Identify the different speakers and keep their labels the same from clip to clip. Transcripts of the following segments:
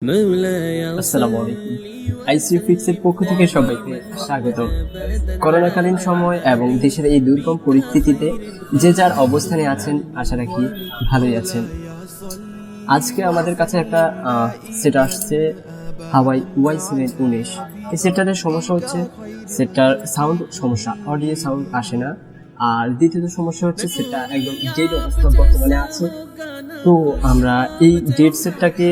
Speaker 1: আসসালামু আলাইকুম। icuFix এর পক্ষ থেকে সবাইকে স্বাগত। করোনাকালীন সময় এবং দেশের এই দুর্গম পরিস্থিতিতে যে যার অবস্থানে আছেন আশা রাখি ভালোই আছেন। আজকে আমাদের কাছে একটা সেট আসছে হাওয়াই Y719। এই সেটটার সমস্যা হচ্ছে সেটটার সাউন্ড সমস্যা, অডিও সাউন্ড আসে না। আর দ্বিতীয়ত সমস্যা হচ্ছে সেটটা একদম ডেড অবস্থা বর্তমানে আছে। তো আমরা এই ডেড সেটটাকে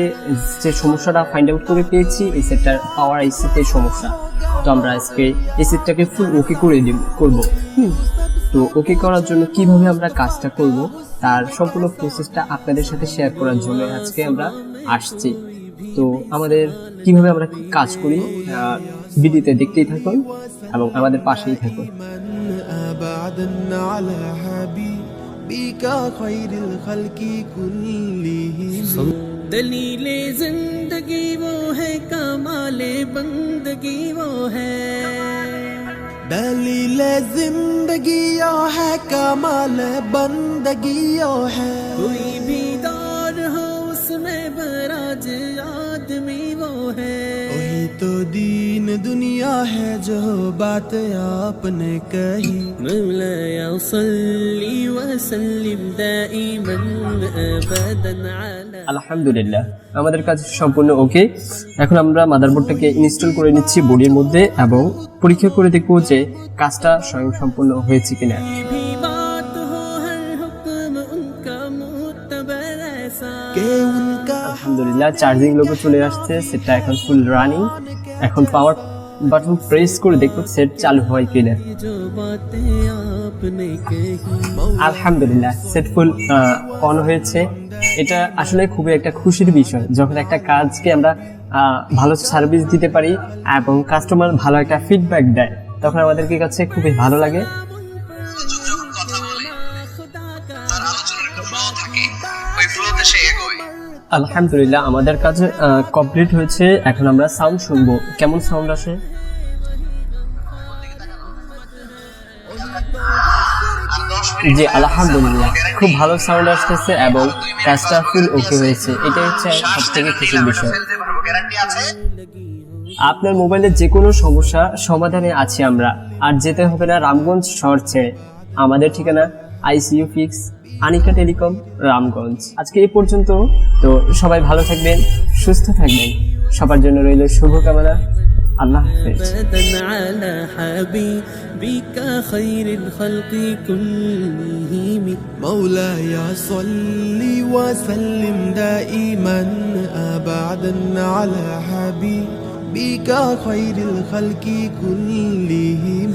Speaker 1: যে সমস্যাটা ফাইন্ড আউট করে পেয়েছি, এই সেটটার পাওয়ার আইসিতে সমস্যা। তো আমরা আজকে এই সেটটাকে ফুল ওকে করে করবো। তো ওকে করার জন্য কিভাবে আমরা কাজটা করব তার সম্পূর্ণ প্রসেসটা আপনাদের সাথে শেয়ার করার জন্য আজকে আমরা আসছি। তো আমাদের কিভাবে আমরা কাজ করি ভিডিওতে দেখতেই থাকুন এবং আমাদের পাশেই থাকুন।
Speaker 2: दलीले जिंदगी वो है, कमाले बंदगी वो है। दलीले जिंदगी वो है, कमाल बंदगी वो है। कोई भी दौर हो उसमें बराज आदमी वो है। वही तो दीन दुनिया है जो बात आपने कही। मौलाया सल्ली व सल्लिम दाइमन अबदन अला।
Speaker 1: আলহামদুলিল্লাহ, আমাদের কাজ সম্পূর্ণ ওকে। এখন আমরা মাদারবোর্ডটাকে ইনস্টল করে নিচ্ছি বোর্ডের মধ্যে এবং পরীক্ষা করে দেখব যে কাজটা স্বয়ং সম্পূর্ণ হয়েছে কিনা। আলহামদুলিল্লাহ, চার্জিং লোগো চলে আসছে, সেটটা এখন ফুল রানিং। এখন পাওয়ার বাটন প্রেস করে দেখব সেট চালু হয় কিনা। আলহামদুলিল্লাহ, সেট ফুল অন হয়েছে। এটা আসলে খুবই একটা খুশির বিষয় যখন একটা কাজকে আমরা ভালো সার্ভিস দিতে পারি এবং কাস্টমার ভালো একটা ফিডব্যাক দেয়, তখন আমাদেরকে কাছে খুবই ভালো লাগে। আলহামদুলিল্লাহ, আমাদের কাজ কমপ্লিট হয়েছে। এখন আমরা সাউন্ড শুনবো, কেমন সাউন্ড আসে। জি আলহামদুলিল্লাহ, খুব ভালো সাউন্ড আসতেছে এবং কাজটা ফুল ওকে হয়েছে। এটা হচ্ছে সবথেকে খুশির বিষয়। আপনার মোবাইলের যে কোনো সমস্যা সমাধানে আছি আমরা, আর যেতে হবে না রামগঞ্জ শহর ছেড়ে। আমাদের ঠিকানা icuFix, আনিকা টেলিকম, রামগঞ্জ। আজকে এই পর্যন্ত। তো সবাই ভালো থাকবেন, সুস্থ থাকবেন, সবার জন্য রইল শুভকামনা। আল্লাহ হাফেজ। خير الخلق كلهم مولاي صل وسلم دائما أبدا على حبيبك خير الخلق كلهم